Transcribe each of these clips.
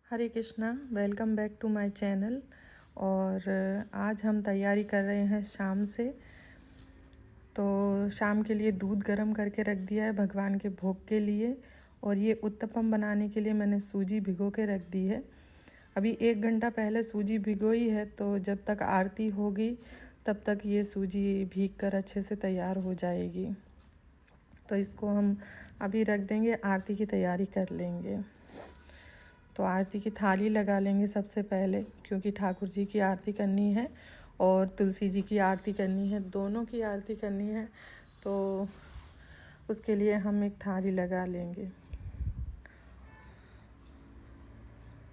Hare Krishna, welcome back to my channel. और आज हम तैयारी कर रहे हैं शाम से। तो शाम के लिए दूध गर्म करके रख दिया है भगवान के भोग के लिए। और ये उत्तपम बनाने के लिए मैंने सूजी भिगो के रख दी है। अभी 1 घंटा पहले सूजी भिगोई है, तो जब तक आरती होगी तब तक ये सूजी भीग कर अच्छे से तैयार हो जाएगी। तो इसको हम अभी रख देंगे, आरती की तैयारी कर लेंगे। तो आरती की थाली लगा लेंगे सबसे पहले, क्योंकि ठाकुर जी की आरती करनी है और तुलसी जी की आरती करनी है, दोनों की आरती करनी है। तो उसके लिए हम एक थाली लगा लेंगे।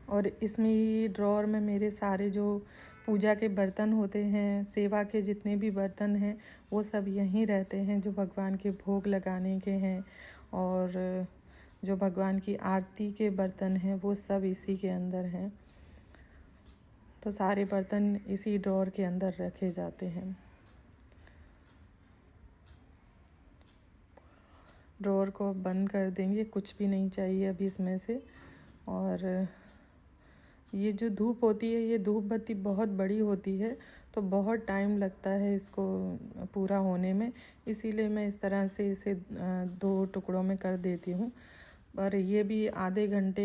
और इसमें ही ड्रॉअर में मेरे सारे जो पूजा के बर्तन होते हैं, सेवा के जितने भी बर्तन हैं, वो सब यहीं रहते हैं, जो भगवान के भोग लगाने के हैं। और जो भगवान की आरती के बर्तन हैं वो सब इसी के अंदर हैं। तो सारे बर्तन इसी ड्रॉअर के अंदर रखे जाते हैं। ड्रॉअर को बंद कर देंगे, कुछ भी नहीं चाहिए अभी इसमें से। और ये जो धूप होती है, ये धूप बत्ती बहुत बड़ी होती है, तो बहुत टाइम लगता है इसको पूरा होने में। इसीलिए मैं इस तरह से इसे 2 टुकड़ों में कर देती हूँ। पर ये भी आधे घंटे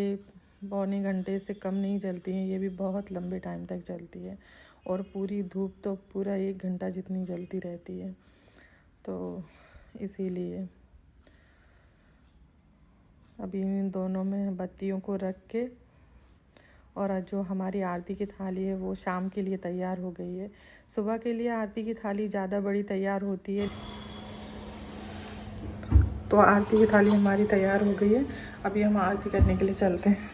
पौने घंटे से कम नहीं जलती हैं, ये भी बहुत लंबे टाइम तक जलती है। और पूरी धूप तो पूरा 1 घंटा जितनी जलती रहती है। तो इसीलिए अभी इन दोनों में बत्तियों को रख के, और जो हमारी आरती की थाली है वो शाम के लिए तैयार हो गई है। सुबह के लिए आरती की थाली ज़्यादा बड़ी तैयार होती है। तो आरती की थाली हमारी तैयार हो गई है। अभी हम आरती करने के लिए चलते हैं।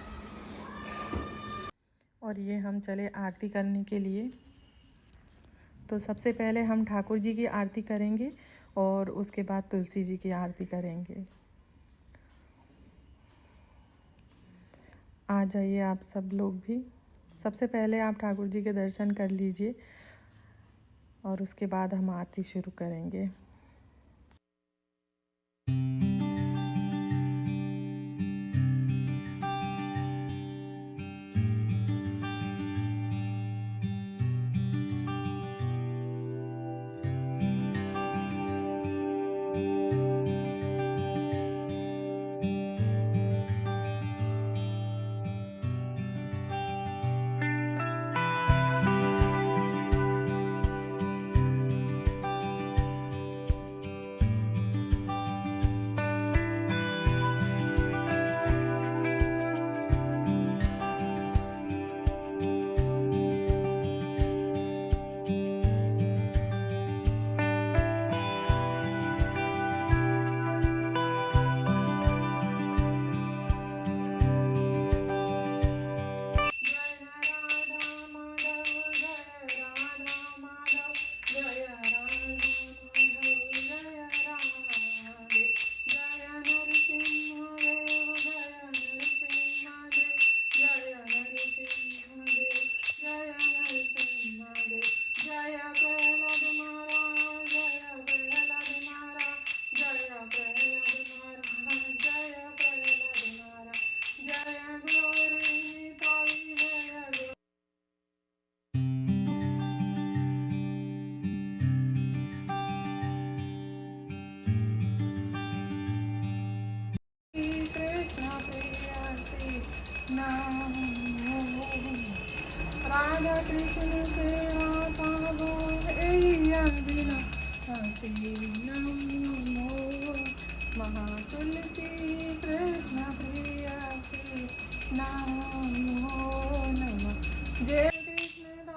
और ये हम चले आरती करने के लिए। तो सबसे पहले हम ठाकुर जी की आरती करेंगे और उसके बाद तुलसी जी की आरती करेंगे। आ जाइए आप सब लोग भी। सबसे पहले आप ठाकुर जी के दर्शन कर लीजिए और उसके बाद हम आरती शुरू करेंगे। राधा कृष्ण सेवा पावो बिना नमो महातुलसी कृष्ण प्रिया से नमो नमः। जय कृष्ण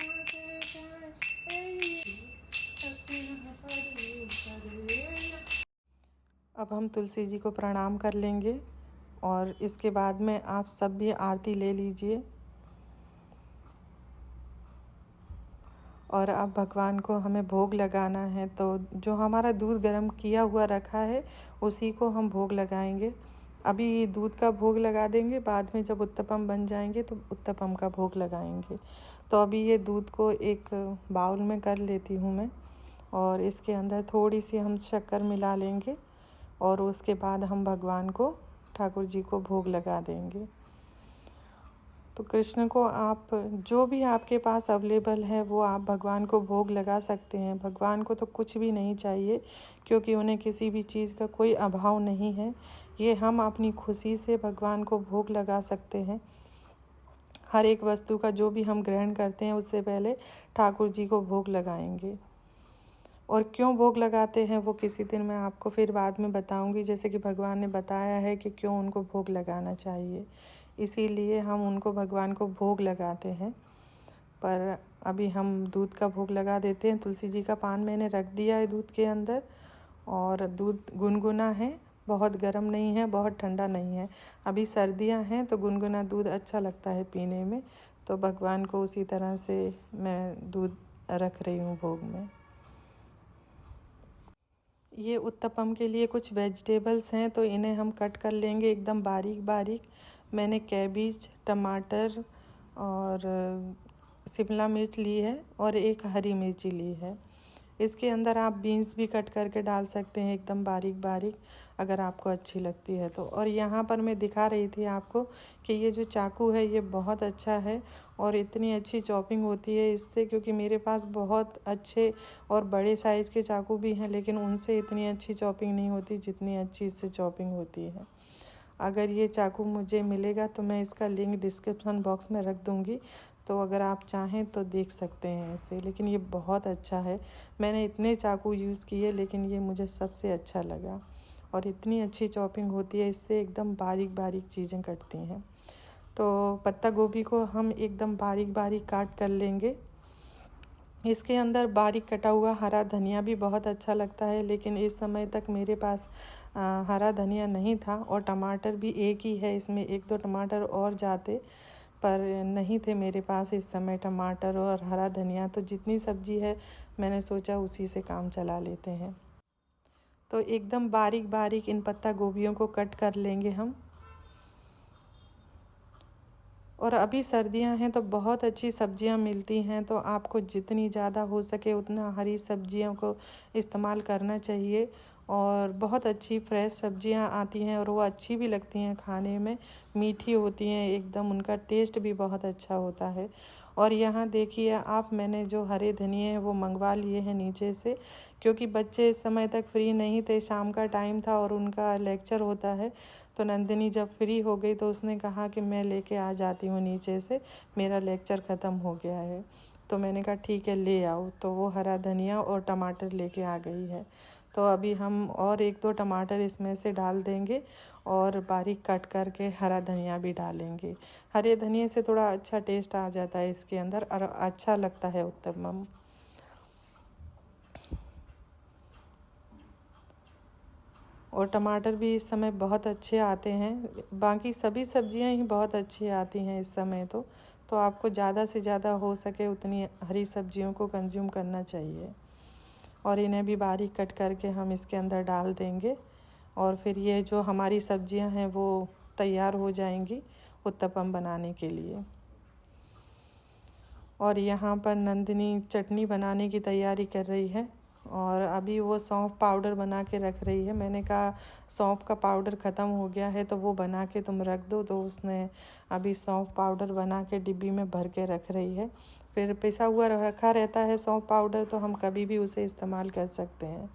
अब हम तुलसी जी को प्रणाम कर लेंगे और इसके बाद में आप सब भी आरती ले लीजिए। और अब भगवान को हमें भोग लगाना है, तो जो हमारा दूध गर्म किया हुआ रखा है उसी को हम भोग लगाएंगे। अभी दूध का भोग लगा देंगे, बाद में जब उत्तपम बन जाएंगे तो उत्तपम का भोग लगाएंगे। तो अभी ये दूध को एक बाउल में कर लेती हूँ मैं, और इसके अंदर थोड़ी सी हम शक्कर मिला लेंगे और उसके बाद हम भगवान को, ठाकुर जी को भोग लगा देंगे। तो कृष्ण को आप जो भी आपके पास अवेलेबल है वो आप भगवान को भोग लगा सकते हैं। भगवान को तो कुछ भी नहीं चाहिए, क्योंकि उन्हें किसी भी चीज़ का कोई अभाव नहीं है। ये हम अपनी खुशी से भगवान को भोग लगा सकते हैं। हर एक वस्तु का जो भी हम ग्रहण करते हैं उससे पहले ठाकुर जी को भोग लगाएंगे। और क्यों भोग लगाते हैं वो किसी दिन मैं आपको फिर बाद में बताऊंगी। जैसे कि भगवान ने बताया है कि क्यों उनको भोग लगाना चाहिए, इसीलिए हम उनको भगवान को भोग लगाते हैं। पर अभी हम दूध का भोग लगा देते हैं। तुलसी जी का पान मैंने रख दिया है दूध के अंदर, और दूध गुनगुना है, बहुत गर्म नहीं है, बहुत ठंडा नहीं है। अभी सर्दियां हैं तो गुनगुना दूध अच्छा लगता है पीने में, तो भगवान को उसी तरह से मैं दूध रख रही हूँ भोग में। ये उत्तपम के लिए कुछ वेजिटेबल्स हैं, तो इन्हें हम कट कर लेंगे एकदम बारीक बारीक। मैंने कैबेज, टमाटर और शिमला मिर्च ली है और एक हरी मिर्ची ली है। इसके अंदर आप बीन्स भी कट करके डाल सकते हैं एकदम बारीक बारीक, अगर आपको अच्छी लगती है तो। और यहाँ पर मैं दिखा रही थी आपको कि ये जो चाकू है ये बहुत अच्छा है और इतनी अच्छी चॉपिंग होती है इससे, क्योंकि मेरे पास बहुत अच्छे और बड़े साइज़ के चाकू भी हैं, लेकिन उनसे इतनी अच्छी चॉपिंग नहीं होती जितनी अच्छी इससे चॉपिंग होती है। अगर ये चाकू मुझे मिलेगा तो मैं इसका लिंक डिस्क्रिप्शन बॉक्स में रख दूँगी, तो अगर आप चाहें तो देख सकते हैं इसे। लेकिन ये बहुत अच्छा है। मैंने इतने चाकू यूज़ किए लेकिन ये मुझे सबसे अच्छा लगा, और इतनी अच्छी चॉपिंग होती है इससे, एकदम बारीक बारीक चीज़ें कटती हैं। तो पत्ता गोभी को हम एकदम बारीक बारीक काट कर लेंगे। इसके अंदर बारीक कटा हुआ हरा धनिया भी बहुत अच्छा लगता है, लेकिन इस समय तक मेरे पास हरा धनिया नहीं था, और टमाटर भी एक ही है इसमें, 1-2 टमाटर और जाते, पर नहीं थे मेरे पास इस समय टमाटर और हरा धनिया। तो जितनी सब्जी है मैंने सोचा उसी से काम चला लेते हैं। तो एकदम बारीक बारीक इन पत्ता गोभियों को कट कर लेंगे हम। और अभी सर्दियां हैं तो बहुत अच्छी सब्जियां मिलती हैं, तो आपको जितनी ज़्यादा हो सके उतना हरी सब्जियों को इस्तेमाल करना चाहिए। और बहुत अच्छी फ्रेश सब्जियां आती हैं और वो अच्छी भी लगती हैं खाने में, मीठी होती हैं एकदम, उनका टेस्ट भी बहुत अच्छा होता है। और यहाँ देखिए आप, मैंने जो हरे धनिए हैं वो मंगवा लिए हैं नीचे से, क्योंकि बच्चे इस समय तक फ्री नहीं थे, शाम का टाइम था और उनका लेक्चर होता है। तो नंदिनी जब फ्री हो गई तो उसने कहा कि मैं लेके आ जाती हूँ नीचे से, मेरा लेक्चर ख़त्म हो गया है। तो मैंने कहा ठीक है ले आओ, तो वो हरा धनिया और टमाटर लेके आ गई है। तो अभी हम और 1-2 टमाटर इसमें से डाल देंगे और बारीक कट करके हरा धनिया भी डालेंगे। हरे धनिए से थोड़ा अच्छा टेस्ट आ जाता है इसके अंदर और अच्छा लगता है उत्तपम। और टमाटर भी इस समय बहुत अच्छे आते हैं, बाकी सभी सब्जियां ही बहुत अच्छी आती हैं इस समय। तो आपको ज़्यादा से ज़्यादा हो सके उतनी हरी सब्जियों को कंज्यूम करना चाहिए। और इन्हें भी बारीक कट करके हम इसके अंदर डाल देंगे, और फिर ये जो हमारी सब्जियां हैं वो तैयार हो जाएंगी उत्तपम बनाने के लिए। और यहाँ पर नंदिनी चटनी बनाने की तैयारी कर रही है, और अभी वो सौंफ पाउडर बना के रख रही है। मैंने कहा सौंफ का पाउडर ख़त्म हो गया है तो वो बना के तुम रख दो, तो उसने अभी सौंफ पाउडर बना के डिब्बी में भर के रख रही है। फिर पिसा हुआ रखा रहता है सौंफ पाउडर, तो हम कभी भी उसे इस्तेमाल कर सकते हैं,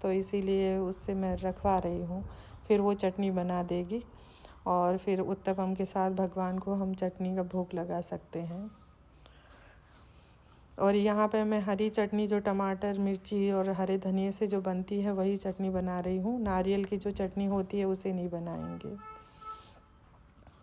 तो इसीलिए उससे मैं रखवा रही हूँ। फिर वो चटनी बना देगी और फिर उत्तपम के साथ भगवान को हम चटनी का भोग लगा सकते हैं। और यहाँ पे मैं हरी चटनी जो टमाटर, मिर्ची और हरे धनिए से जो बनती है वही चटनी बना रही हूँ। नारियल की जो चटनी होती है उसे नहीं बनाएंगे।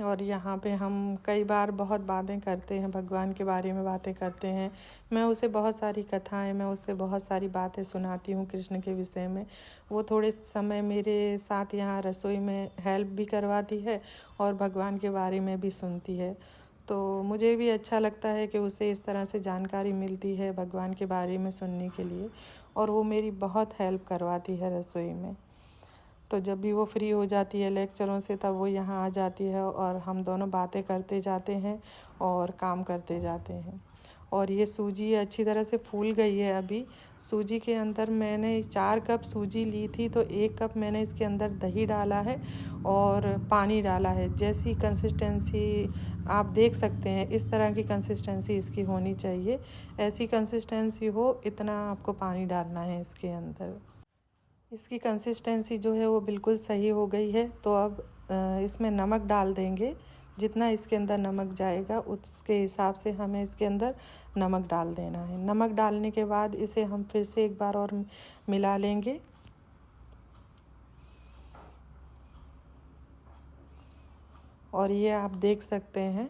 और यहाँ पे हम कई बार बहुत बातें करते हैं, भगवान के बारे में बातें करते हैं। मैं उसे बहुत सारी कथाएं, मैं उससे बहुत सारी बातें सुनाती हूँ कृष्ण के विषय में। वो थोड़े समय मेरे साथ यहाँ रसोई में हेल्प भी करवाती है और भगवान के बारे में भी सुनती है। तो मुझे भी अच्छा लगता है कि उसे इस तरह से जानकारी मिलती है भगवान के बारे में सुनने के लिए, और वो मेरी बहुत हेल्प करवाती है रसोई में। तो जब भी वो फ्री हो जाती है लेक्चरों से तब वो यहाँ आ जाती है और हम दोनों बातें करते जाते हैं और काम करते जाते हैं। और ये सूजी अच्छी तरह से फूल गई है। अभी सूजी के अंदर मैंने 4 कप सूजी ली थी, तो 1 कप मैंने इसके अंदर दही डाला है और पानी डाला है। जैसी कंसिस्टेंसी आप देख सकते हैं, इस तरह की कंसिस्टेंसी इसकी होनी चाहिए। ऐसी कंसिस्टेंसी हो इतना आपको पानी डालना है इसके अंदर। इसकी कंसिस्टेंसी जो है वो बिल्कुल सही हो गई है। तो अब इसमें नमक डाल देंगे। जितना इसके अंदर नमक जाएगा उसके हिसाब से हमें इसके अंदर नमक डाल देना है। नमक डालने के बाद इसे हम फिर से एक बार और मिला लेंगे। और ये आप देख सकते हैं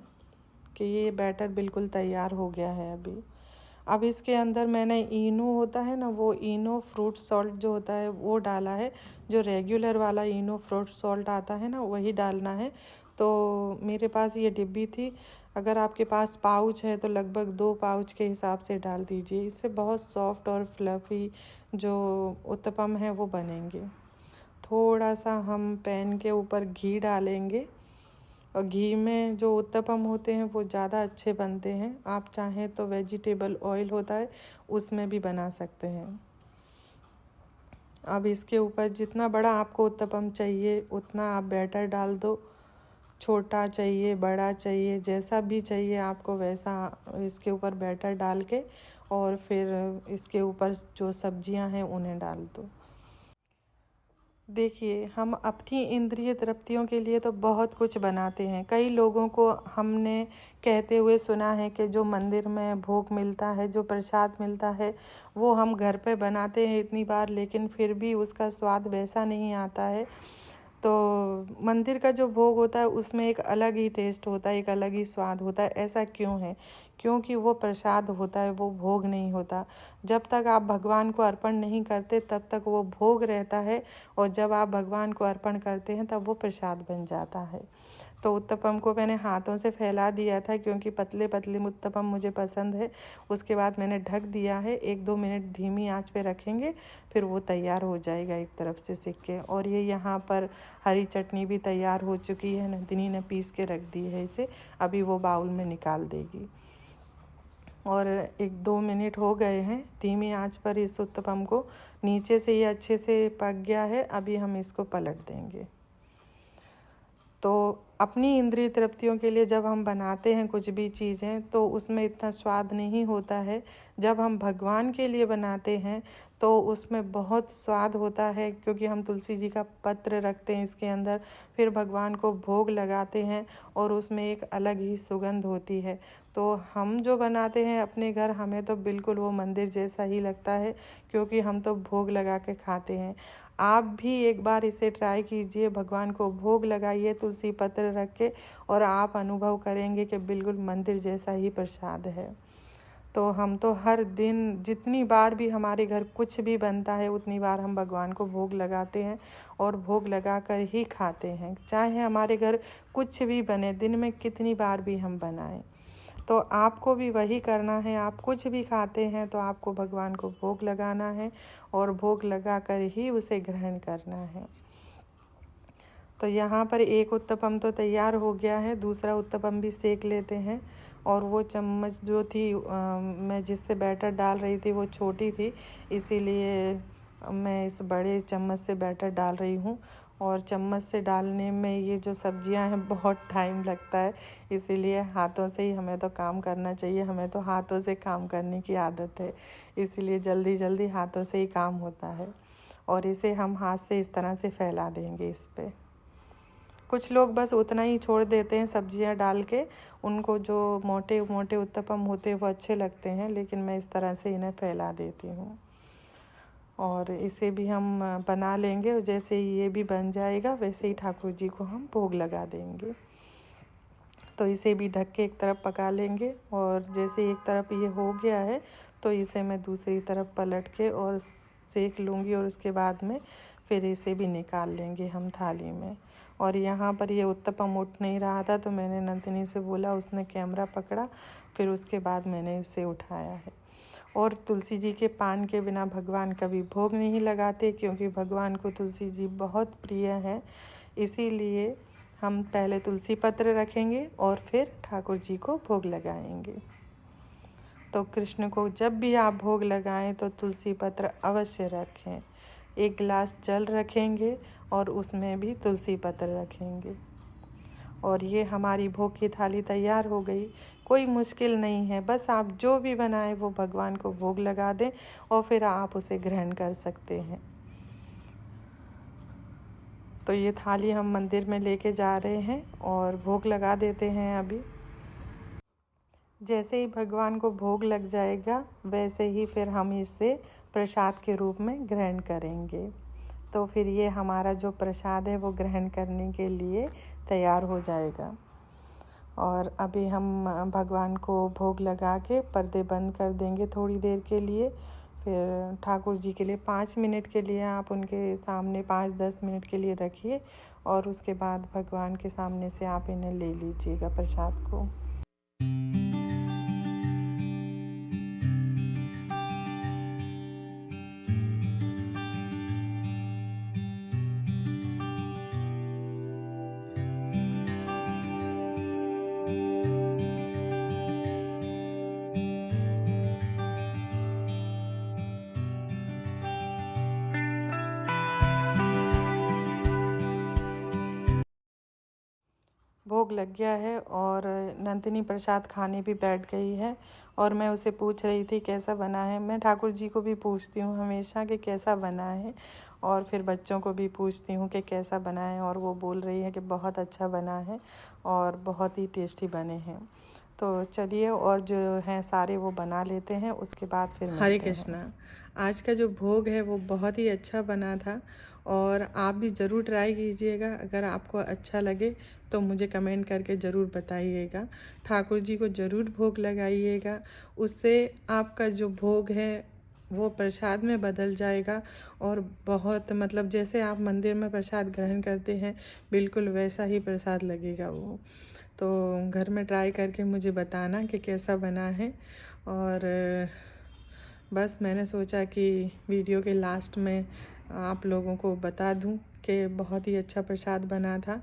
कि ये बैटर बिल्कुल तैयार हो गया है। अब इसके अंदर मैंने इनो होता है ना, वो इनो फ्रूट सॉल्ट जो होता है वो डाला है। जो रेगुलर वाला इनो फ्रूट सॉल्ट आता है ना, वही डालना है। तो मेरे पास ये डिब्बी थी। अगर आपके पास पाउच है तो लगभग 2 पाउच के हिसाब से डाल दीजिए। इससे बहुत सॉफ्ट और फ्लफ़ी जो उत्तपम है वो बनेंगे। थोड़ा सा हम पैन के ऊपर घी डालेंगे और घी में जो उत्तपम होते हैं वो ज़्यादा अच्छे बनते हैं। आप चाहें तो वेजिटेबल ऑयल होता है उसमें भी बना सकते हैं। अब इसके ऊपर जितना बड़ा आपको उत्तपम चाहिए उतना आप बैटर डाल दो। छोटा चाहिए, बड़ा चाहिए, जैसा भी चाहिए आपको वैसा इसके ऊपर बैटर डाल के और फिर इसके ऊपर जो सब्जियां हैं उन्हें डाल दो। देखिए, हम अपनी इंद्रिय तृप्तियों के लिए तो बहुत कुछ बनाते हैं। कई लोगों को हमने कहते हुए सुना है कि जो मंदिर में भोग मिलता है, जो प्रसाद मिलता है, वो हम घर पे बनाते हैं इतनी बार, लेकिन फिर भी उसका स्वाद वैसा नहीं आता है। तो मंदिर का जो भोग होता है उसमें एक अलग ही टेस्ट होता है, एक अलग ही स्वाद होता है। ऐसा क्यों है? क्योंकि वो प्रसाद होता है, वो भोग नहीं होता। जब तक आप भगवान को अर्पण नहीं करते तब तक वो भोग रहता है, और जब आप भगवान को अर्पण करते हैं तब वो प्रसाद बन जाता है। तो उत्तपम को मैंने हाथों से फैला दिया था क्योंकि पतले पतले उत्तपम मुझे पसंद है। उसके बाद मैंने ढक दिया है। 1-2 मिनट धीमी आंच पे रखेंगे, फिर वो तैयार हो जाएगा एक तरफ से सिक के। और ये यहाँ पर हरी चटनी भी तैयार हो चुकी है। नंदिनी ने पीस के रख दी है इसे, अभी वो बाउल में निकाल देगी। और 1-2 मिनट हो गए हैं धीमी आंच पर इस उत्तपम को। नीचे से ये अच्छे से पक गया है। अभी हम इसको पलट देंगे। तो अपनी इंद्रिय तृप्तियों के लिए जब हम बनाते हैं कुछ भी चीज़ें तो उसमें इतना स्वाद नहीं होता है। जब हम भगवान के लिए बनाते हैं तो उसमें बहुत स्वाद होता है, क्योंकि हम तुलसी जी का पत्र रखते हैं इसके अंदर, फिर भगवान को भोग लगाते हैं और उसमें एक अलग ही सुगंध होती है। तो हम जो बनाते हैं अपने घर, हमें तो बिल्कुल वो मंदिर जैसा ही लगता है, क्योंकि हम तो भोग लगा के खाते हैं। आप भी एक बार इसे ट्राई कीजिए, भगवान को भोग लगाइए तुलसी पत्र रख के, और आप अनुभव करेंगे कि बिल्कुल मंदिर जैसा ही प्रसाद है। तो हम तो हर दिन जितनी बार भी हमारे घर कुछ भी बनता है उतनी बार हम भगवान को भोग लगाते हैं और भोग लगा कर ही खाते हैं। चाहे हमारे घर कुछ भी बने, दिन में कितनी बार भी हम बनाएं। तो आपको भी वही करना है। आप कुछ भी खाते हैं तो आपको भगवान को भोग लगाना है और भोग लगा कर ही उसे ग्रहण करना है। तो यहाँ पर एक उत्तपम तो तैयार हो गया है, दूसरा उत्तपम भी सेक लेते हैं। और वो चम्मच जो थी मैं जिससे बैटर डाल रही थी वो छोटी थी, इसीलिए मैं इस बड़े चम्मच से बैटर डाल रही हूँ। और चम्मच से डालने में ये जो सब्जियां हैं बहुत टाइम लगता है, इसीलिए हाथों से ही हमें तो काम करना चाहिए। हमें तो हाथों से काम करने की आदत है, इसीलिए जल्दी जल्दी हाथों से ही काम होता है। और इसे हम हाथ से इस तरह से फैला देंगे इस पर। कुछ लोग बस उतना ही छोड़ देते हैं सब्जियां डाल के, उनको जो मोटे मोटे उत्तपम होते हैं वो अच्छे लगते हैं, लेकिन मैं इस तरह से इन्हें फैला देती हूँ। और इसे भी हम बना लेंगे, और जैसे ही ये भी बन जाएगा वैसे ही ठाकुर जी को हम भोग लगा देंगे। तो इसे भी ढक के एक तरफ पका लेंगे, और जैसे एक तरफ ये हो गया है तो इसे मैं दूसरी तरफ पलट के और सेक लूँगी, और उसके बाद में फिर इसे भी निकाल लेंगे हम थाली में। और यहाँ पर ये उत्तपम उठ नहीं रहा था तो मैंने नंदिनी से बोला, उसने कैमरा पकड़ा, फिर उसके बाद मैंने इसे उठाया है। और तुलसी जी के पान के बिना भगवान कभी भोग नहीं लगाते, क्योंकि भगवान को तुलसी जी बहुत प्रिय हैं। इसीलिए हम पहले तुलसी पत्र रखेंगे और फिर ठाकुर जी को भोग लगाएंगे। तो कृष्ण को जब भी आप भोग लगाएं तो तुलसी पत्र अवश्य रखें। एक गिलास जल रखेंगे और उसमें भी तुलसी पत्र रखेंगे। और ये हमारी भोग की थाली तैयार हो गई। कोई मुश्किल नहीं है, बस आप जो भी बनाएं वो भगवान को भोग लगा दें और फिर आप उसे ग्रहण कर सकते हैं। तो ये थाली हम मंदिर में लेके जा रहे हैं और भोग लगा देते हैं। अभी जैसे ही भगवान को भोग लग जाएगा वैसे ही फिर हम इसे प्रसाद के रूप में ग्रहण करेंगे। तो फिर ये हमारा जो प्रसाद है वो ग्रहण करने के लिए तैयार हो जाएगा। और अभी हम भगवान को भोग लगा के पर्दे बंद कर देंगे थोड़ी देर के लिए। फिर ठाकुर जी के लिए 5 मिनट के लिए आप उनके सामने 5-10 मिनट के लिए रखिए और उसके बाद भगवान के सामने से आप इन्हें ले लीजिएगा प्रसाद को। भोग लग गया है और नंदिनी प्रसाद खाने भी बैठ गई है और मैं उसे पूछ रही थी कैसा बना है। मैं ठाकुर जी को भी पूछती हूँ हमेशा कि कैसा बना है और फिर बच्चों को भी पूछती हूँ कि कैसा बना है और वो बोल रही है कि बहुत अच्छा बना है और बहुत ही टेस्टी बने हैं। तो चलिए और जो हैं सारे वो बना लेते हैं, उसके बाद फिर हरे कृष्णा। आज का जो भोग है वो बहुत ही अच्छा बना था और आप भी ज़रूर ट्राई कीजिएगा। अगर आपको अच्छा लगे तो मुझे कमेंट करके ज़रूर बताइएगा। ठाकुर जी को ज़रूर भोग लगाइएगा, उससे आपका जो भोग है वो प्रसाद में बदल जाएगा और बहुत मतलब जैसे आप मंदिर में प्रसाद ग्रहण करते हैं बिल्कुल वैसा ही प्रसाद लगेगा वो। तो घर में ट्राई करके मुझे बताना कि कैसा बना है। और बस मैंने सोचा कि वीडियो के लास्ट में आप लोगों को बता दूं कि बहुत ही अच्छा प्रसाद बना था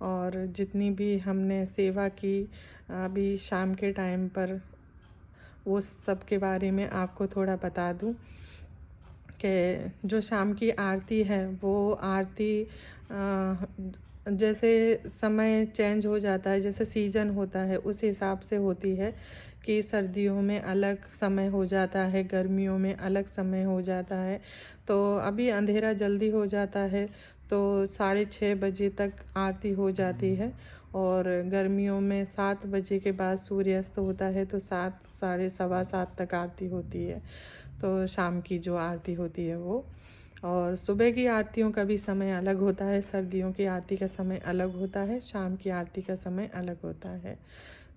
और जितनी भी हमने सेवा की अभी शाम के टाइम पर वो सब के बारे में आपको थोड़ा बता दूं कि जो शाम की आरती है वो आरती जैसे समय चेंज हो जाता है, जैसे सीज़न होता है उस हिसाब से होती है कि सर्दियों में अलग समय हो जाता है, गर्मियों में अलग समय हो जाता है। तो अभी अंधेरा जल्दी हो जाता है तो 6:30 बजे तक आरती हो जाती है और गर्मियों में 7 बजे के बाद सूर्यास्त होता है तो 7 साढ़े सवा 7 तक आरती होती है। तो शाम की जो आरती होती है वो, और सुबह की आरतियों का भी समय अलग होता है, सर्दियों की आरती का समय अलग होता है, शाम की आरती का समय अलग होता है।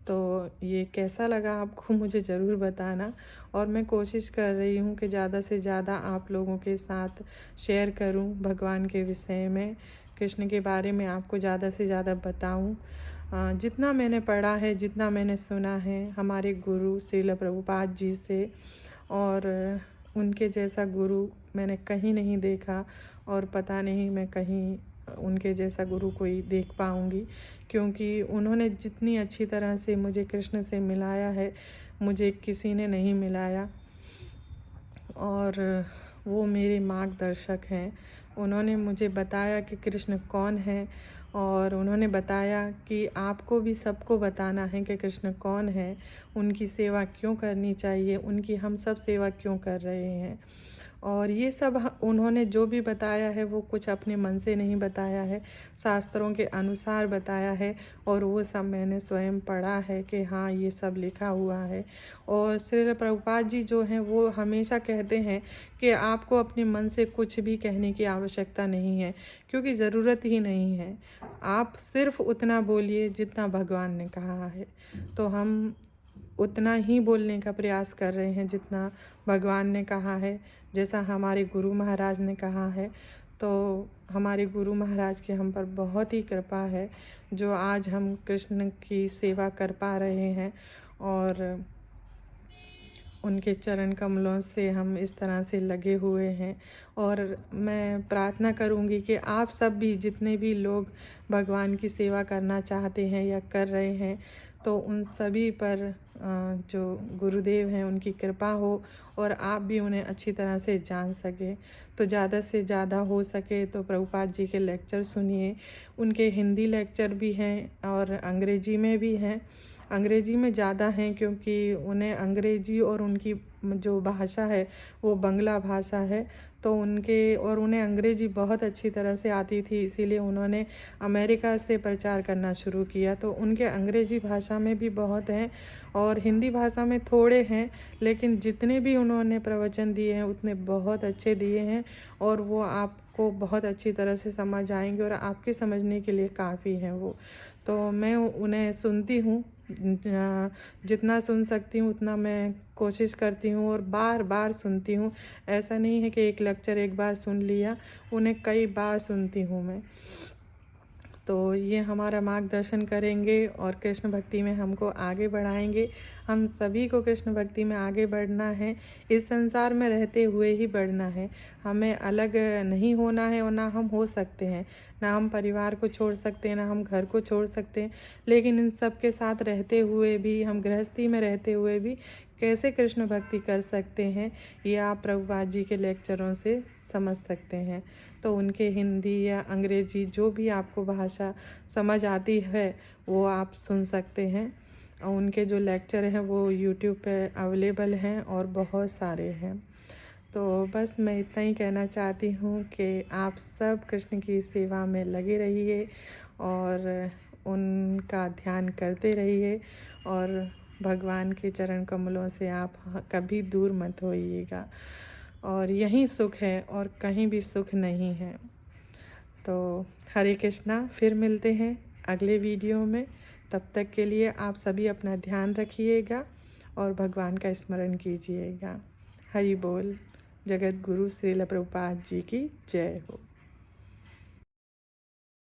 तो ये कैसा लगा आपको मुझे ज़रूर बताना और मैं कोशिश कर रही हूँ कि ज़्यादा से ज़्यादा आप लोगों के साथ शेयर करूँ भगवान के विषय में, कृष्ण के बारे में आपको ज़्यादा से ज़्यादा बताऊँ। जितना मैंने पढ़ा है, जितना मैंने सुना है हमारे गुरु श्रील प्रभुपाद जी से, और उनके जैसा गुरु मैंने कहीं नहीं देखा और पता नहीं मैं कहीं उनके जैसा गुरु कोई देख पाऊँगी, क्योंकि उन्होंने जितनी अच्छी तरह से मुझे कृष्ण से मिलाया है मुझे किसी ने नहीं मिलाया। और वो मेरे मार्गदर्शक हैं। उन्होंने मुझे बताया कि कृष्ण कौन है और उन्होंने बताया कि आपको भी सबको बताना है कि कृष्ण कौन है, उनकी सेवा क्यों करनी चाहिए, उनकी हम सब सेवा क्यों कर रहे हैं। और ये सब उन्होंने जो भी बताया है वो कुछ अपने मन से नहीं बताया है, शास्त्रों के अनुसार बताया है और वो सब मैंने स्वयं पढ़ा है कि हाँ ये सब लिखा हुआ है। और श्रील प्रभुपाद जी जो हैं वो हमेशा कहते हैं कि आपको अपने मन से कुछ भी कहने की आवश्यकता नहीं है, क्योंकि ज़रूरत ही नहीं है। आप सिर्फ उतना बोलिए जितना भगवान ने कहा है। तो हम उतना ही बोलने का प्रयास कर रहे हैं जितना भगवान ने कहा है, जैसा हमारे गुरु महाराज ने कहा है। तो हमारे गुरु महाराज की हम पर बहुत ही कृपा है जो आज हम कृष्ण की सेवा कर पा रहे हैं और उनके चरण कमलों से हम इस तरह से लगे हुए हैं। और मैं प्रार्थना करूंगी कि आप सब भी जितने भी लोग भगवान की सेवा करना चाहते हैं या कर रहे हैं तो उन सभी पर जो गुरुदेव हैं उनकी कृपा हो और आप भी उन्हें अच्छी तरह से जान सके। तो ज़्यादा से ज़्यादा हो सके तो प्रभुपाद जी के लेक्चर सुनिए। उनके हिंदी लेक्चर भी हैं और अंग्रेजी में भी हैं। अंग्रेजी में ज़्यादा हैं क्योंकि उन्हें अंग्रेजी और उनकी जो भाषा है वो बंगला भाषा है, तो उन्हें अंग्रेजी बहुत अच्छी तरह से आती थी, इसीलिए उन्होंने अमेरिका से प्रचार करना शुरू किया। तो उनके अंग्रेजी भाषा में भी बहुत हैं और हिंदी भाषा में थोड़े हैं, लेकिन जितने भी उन्होंने प्रवचन दिए हैं उतने बहुत अच्छे दिए हैं और वो आपको बहुत अच्छी तरह से समझ आएंगे और आपके समझने के लिए काफ़ी हैं वो। तो मैं उन्हें सुनती हूँ, जितना सुन सकती हूँ उतना मैं कोशिश करती हूँ और बार बार सुनती हूँ। ऐसा नहीं है कि एक लेक्चर एक बार सुन लिया, उन्हें कई बार सुनती हूँ मैं। तो ये हमारा मार्गदर्शन करेंगे और कृष्ण भक्ति में हमको आगे बढ़ाएंगे। हम सभी को कृष्ण भक्ति में आगे बढ़ना है, इस संसार में रहते हुए ही बढ़ना है। हमें अलग नहीं होना है और ना हम हो सकते हैं, ना हम परिवार को छोड़ सकते हैं, ना हम घर को छोड़ सकते हैं। लेकिन इन सब के साथ रहते हुए भी, हम गृहस्थी में रहते हुए भी कैसे कृष्ण भक्ति कर सकते हैं, ये आप प्रभुपाद जी के लेक्चरों से समझ सकते हैं। तो उनके हिंदी या अंग्रेजी जो भी आपको भाषा समझ आती है वो आप सुन सकते हैं। और उनके जो लेक्चर हैं वो यूट्यूब पे अवेलेबल हैं और बहुत सारे हैं। तो बस मैं इतना ही कहना चाहती हूँ कि आप सब कृष्ण की सेवा में लगे रहिए और उनका ध्यान करते रहिए और भगवान के चरण कमलों से आप कभी दूर मत होइएगा। और यहीं सुख है और कहीं भी सुख नहीं है। तो हरे कृष्णा, फिर मिलते हैं अगले वीडियो में। तब तक के लिए आप सभी अपना ध्यान रखिएगा और भगवान का स्मरण कीजिएगा। हरि बोल। जगत गुरु श्रील प्रभुपाद जी की जय हो।